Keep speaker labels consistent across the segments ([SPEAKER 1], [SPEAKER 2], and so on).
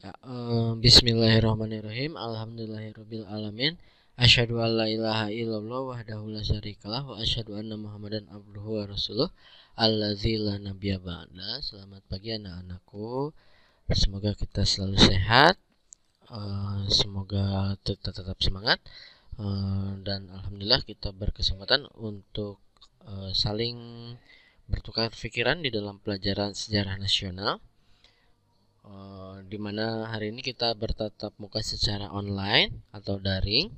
[SPEAKER 1] Ya, Bismillahirrahmanirrahim. Alhamdulillahirabbil alamin. Asyhadu an la ilaha illallah wahdahu la syarikalah wa asyhadu anna Muhammadan abduhu wa rasuluh allazi la nabiyya ba'da. Selamat pagi anak-anakku. Semoga kita selalu sehat. Semoga tetap semangat. Dan alhamdulillah kita berkesempatan untuk saling bertukar pikiran di dalam pelajaran sejarah nasional. Di mana hari ini kita bertatap muka secara online atau daring.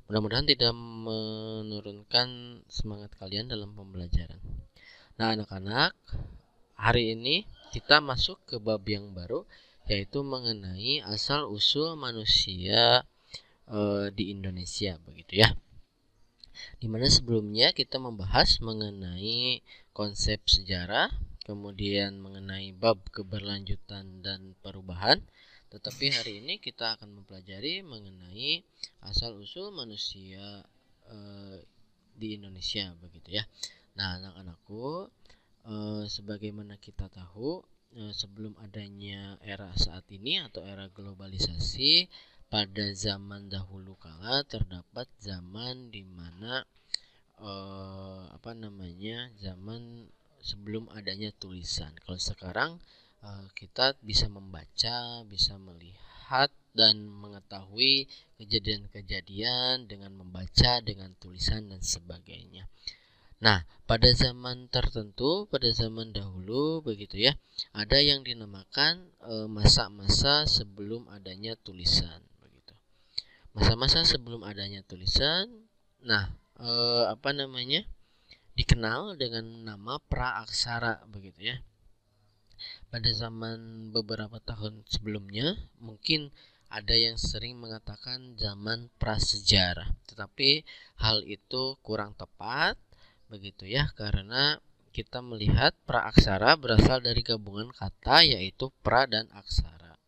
[SPEAKER 1] Mudah-mudahan tidak menurunkan semangat kalian dalam pembelajaran. Nah, anak-anak, hari ini kita masuk ke bab yang baru, yaitu mengenai asal-usul manusia di Indonesia, begitu ya. Dimana sebelumnya kita membahas mengenai konsep sejarah, kemudian mengenai bab keberlanjutan dan perubahan. Tetapi hari ini kita akan mempelajari mengenai asal-usul manusia di Indonesia, begitu ya. Nah, anak-anakku, sebagaimana kita tahu, sebelum adanya era saat ini atau era globalisasi, pada zaman dahulu kala terdapat zaman di mana zaman sebelum adanya tulisan. Kalau sekarang kita bisa membaca, bisa melihat dan mengetahui kejadian-kejadian dengan membaca, dengan tulisan dan sebagainya. Nah, pada zaman tertentu, pada zaman dahulu begitu ya, ada yang dinamakan masa-masa sebelum adanya tulisan begitu. Masa-masa sebelum adanya tulisan, nah, dikenal dengan nama praaksara begitu ya. Pada zaman beberapa tahun sebelumnya, mungkin ada yang sering mengatakan zaman prasejarah, tetapi hal itu kurang tepat begitu ya, karena kita melihat praaksara berasal dari gabungan kata yaitu pra dan aksara.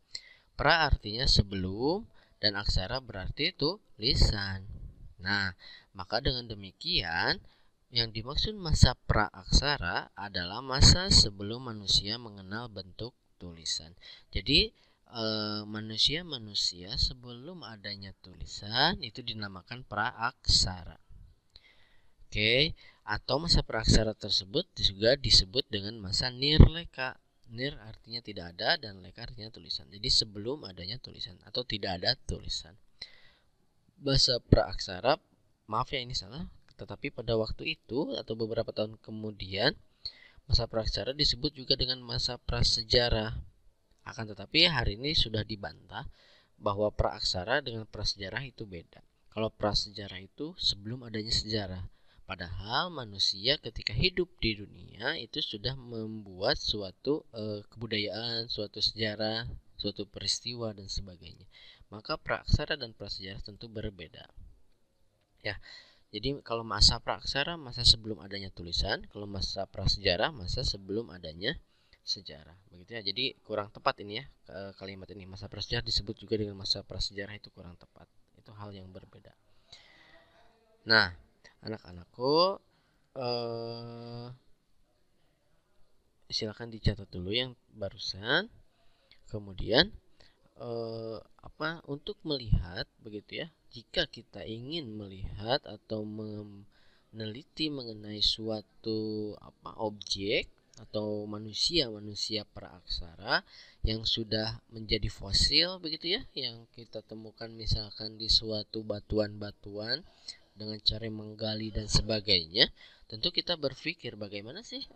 [SPEAKER 1] Pra artinya sebelum dan aksara berarti tulisan. Nah, maka dengan demikian yang dimaksud masa praaksara adalah masa sebelum manusia mengenal bentuk tulisan. Jadi manusia sebelum adanya tulisan itu dinamakan praaksara. Oke, atau masa praaksara tersebut juga disebut dengan masa nirleka. Nir artinya tidak ada dan leka artinya tulisan. Jadi sebelum adanya tulisan atau tidak ada tulisan. Masa praaksara, maaf ya ini salah, tetapi pada waktu itu atau beberapa tahun kemudian masa praaksara disebut juga dengan masa prasejarah. Akan tetapi hari ini sudah dibantah bahwa praaksara dengan prasejarah itu beda. Kalau prasejarah itu sebelum adanya sejarah. Padahal manusia ketika hidup di dunia itu sudah membuat suatu kebudayaan, suatu sejarah, suatu peristiwa dan sebagainya. Maka praaksara dan prasejarah tentu berbeda. Ya, jadi kalau masa praaksara masa sebelum adanya tulisan, kalau masa prasejarah masa sebelum adanya sejarah. Begitu ya. Jadi kurang tepat ini ya kalimat ini. Masa prasejarah disebut juga dengan masa prasejarah itu kurang tepat. Itu hal yang berbeda. Nah, anak-anakku silakan dicatat dulu yang barusan. Kemudian untuk melihat begitu ya, jika kita ingin melihat atau meneliti mengenai suatu objek atau manusia praaksara yang sudah menjadi fosil begitu ya, yang kita temukan misalkan di suatu batuan-batuan dengan cara menggali dan sebagainya, tentu kita berpikir bagaimana sih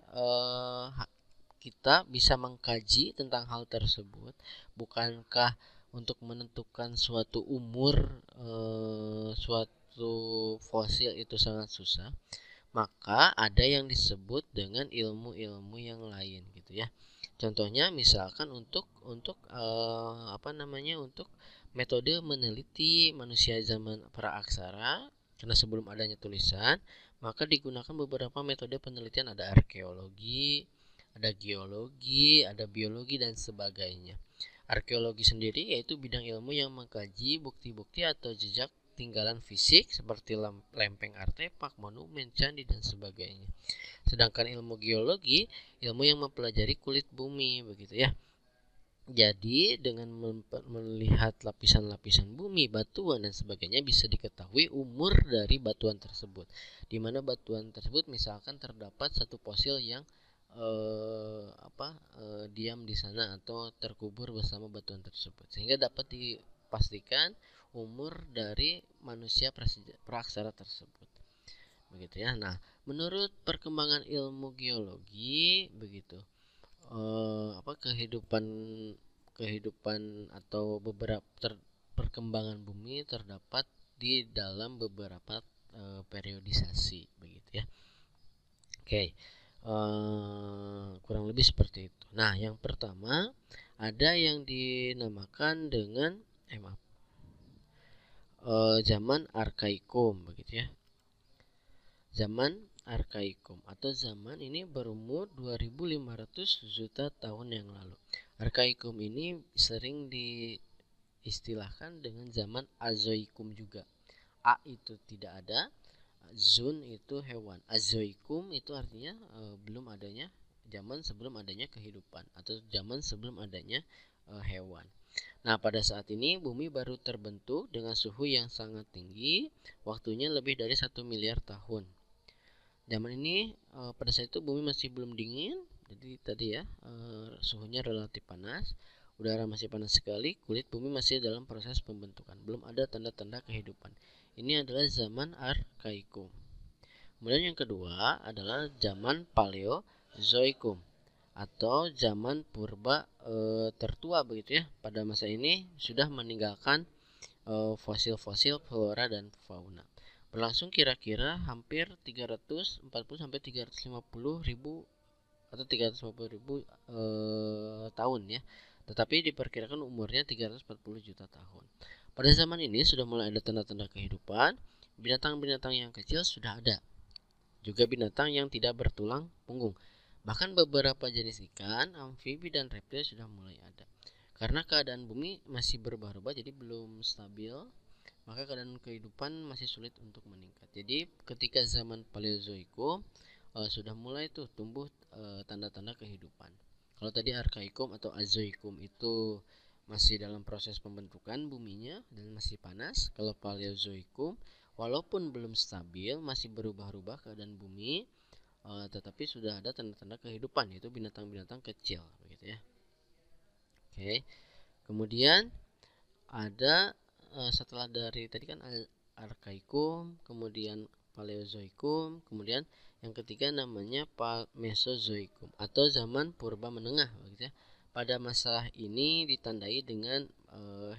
[SPEAKER 1] kita bisa mengkaji tentang hal tersebut. Bukankah untuk menentukan suatu umur suatu fosil itu sangat susah? Maka ada yang disebut dengan ilmu-ilmu yang lain gitu ya. Contohnya misalkan untuk metode meneliti manusia zaman praaksara, karena sebelum adanya tulisan, maka digunakan beberapa metode penelitian. Ada arkeologi, ada geologi, ada biologi dan sebagainya. Arkeologi sendiri yaitu bidang ilmu yang mengkaji bukti-bukti atau jejak tinggalan fisik seperti lempeng artefak, monumen, candi dan sebagainya. Sedangkan ilmu geologi, ilmu yang mempelajari kulit bumi begitu ya. Jadi dengan melihat lapisan-lapisan bumi, batuan dan sebagainya bisa diketahui umur dari batuan tersebut. Di mana batuan tersebut misalkan terdapat satu fosil yang diam di sana atau terkubur bersama batuan tersebut, sehingga dapat dipastikan umur dari manusia praaksara tersebut. Begitu ya. Nah, menurut perkembangan ilmu geologi begitu. Kehidupan atau beberapa perkembangan bumi terdapat di dalam beberapa periodisasi begitu ya. Oke. Kurang lebih seperti itu. Nah, yang pertama ada yang dinamakan dengan zaman Arkaikum begitu ya. Zaman Arkaikum atau zaman ini berumur 2500 juta tahun yang lalu. Arkaikum ini sering diistilahkan dengan zaman Azoikum juga. A itu tidak ada, Zun itu hewan, Azoikum itu artinya belum adanya, zaman sebelum adanya kehidupan atau zaman sebelum adanya hewan. Nah, pada saat ini bumi baru terbentuk dengan suhu yang sangat tinggi, waktunya lebih dari 1 miliar tahun. Zaman ini pada saat itu bumi masih belum dingin, jadi tadi ya suhunya relatif panas, udara masih panas sekali, kulit bumi masih dalam proses pembentukan, belum ada tanda-tanda kehidupan. Ini adalah zaman Arkaikum. Kemudian yang kedua adalah zaman Paleozoikum atau zaman purba tertua begitu ya. Pada masa ini sudah meninggalkan fosil-fosil flora dan fauna. Berlangsung kira-kira hampir 340 sampai 350 ribu atau 350 ribu tahun ya. Tetapi diperkirakan umurnya 340 juta tahun. Pada zaman ini sudah mulai ada tanda-tanda kehidupan. Binatang-binatang yang kecil sudah ada. Juga binatang yang tidak bertulang punggung. Bahkan beberapa jenis ikan, amfibi dan reptil sudah mulai ada. Karena keadaan bumi masih berubah-ubah jadi belum stabil, maka keadaan kehidupan masih sulit untuk meningkat. Jadi ketika zaman Paleozoikum sudah mulai tuh tumbuh tanda-tanda kehidupan. Kalau tadi Arkaikum atau Azoikum itu masih dalam proses pembentukan buminya dan masih panas. Kalau Paleozoikum walaupun belum stabil, masih berubah-ubah keadaan bumi, tetapi sudah ada tanda-tanda kehidupan, yaitu binatang-binatang kecil begitu ya. Oke. Kemudian ada setelah dari tadi kan Arkaikum, kemudian Paleozoikum, kemudian yang ketiga namanya Mesozoikum atau zaman purba menengah begitu ya. Pada masa ini ditandai dengan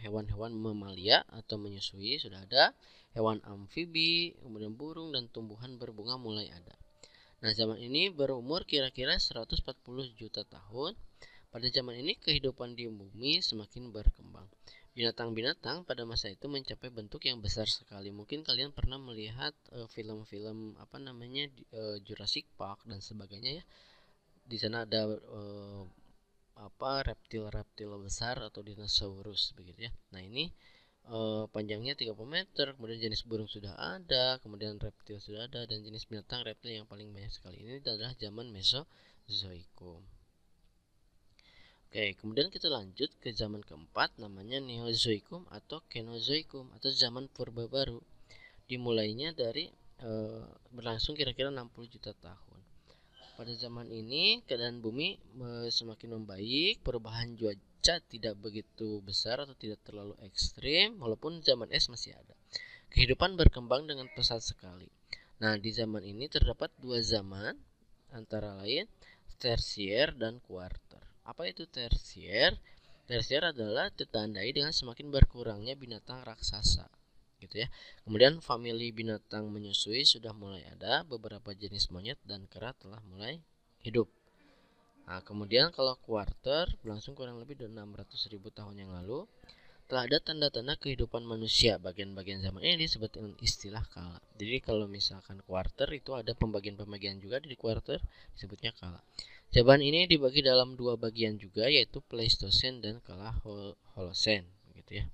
[SPEAKER 1] hewan-hewan mamalia atau menyusui sudah ada, hewan amfibi, kemudian burung dan tumbuhan berbunga mulai ada. Nah, zaman ini berumur kira-kira 140 juta tahun. Pada zaman ini kehidupan di bumi semakin berkembang. Binatang-binatang pada masa itu mencapai bentuk yang besar sekali. Mungkin kalian pernah melihat film-film Jurassic Park dan sebagainya ya. Di sana ada reptil-reptil besar atau dinosaurus begitu ya. Nah, ini panjangnya 30 meter, kemudian jenis burung sudah ada, kemudian reptil sudah ada, dan jenis binatang reptil yang paling banyak sekali. Ini adalah zaman Mesozoikum. Oke, kemudian kita lanjut ke zaman keempat, namanya Neozoikum atau Kenozoikum atau zaman purba baru. Dimulainya dari berlangsung kira-kira 60 juta tahun. Pada zaman ini keadaan bumi semakin membaik, perubahan cuaca tidak begitu besar atau tidak terlalu ekstrim, walaupun zaman es masih ada. Kehidupan berkembang dengan pesat sekali. Nah, di zaman ini terdapat dua zaman, antara lain tersier dan kuarter. Apa itu tersier? Tersier adalah ditandai dengan semakin berkurangnya binatang raksasa, gitu ya. Kemudian famili binatang menyusui sudah mulai ada, beberapa jenis monyet dan kera telah mulai hidup. Nah, kemudian kalau kuarter berlangsung kurang lebih dari 600.000 tahun yang lalu, telah ada tanda-tanda kehidupan manusia. Bagian-bagian zaman ini disebut dengan istilah kala. Jadi kalau misalkan kuarter itu ada pembagian-pembagian juga di kuarter, disebutnya kala. Zaman ini dibagi dalam dua bagian juga, yaitu Pleistosen dan kala Holosen, gitu ya.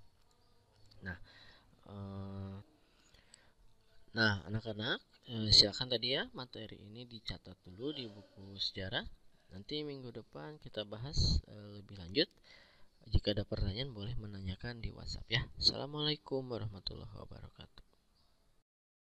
[SPEAKER 1] Nah, anak-anak, silakan tadi ya materi ini dicatat dulu di buku sejarah. Nanti minggu depan kita bahas lebih lanjut. Jika ada pertanyaan boleh menanyakan di WhatsApp ya. Assalamualaikum warahmatullahi wabarakatuh.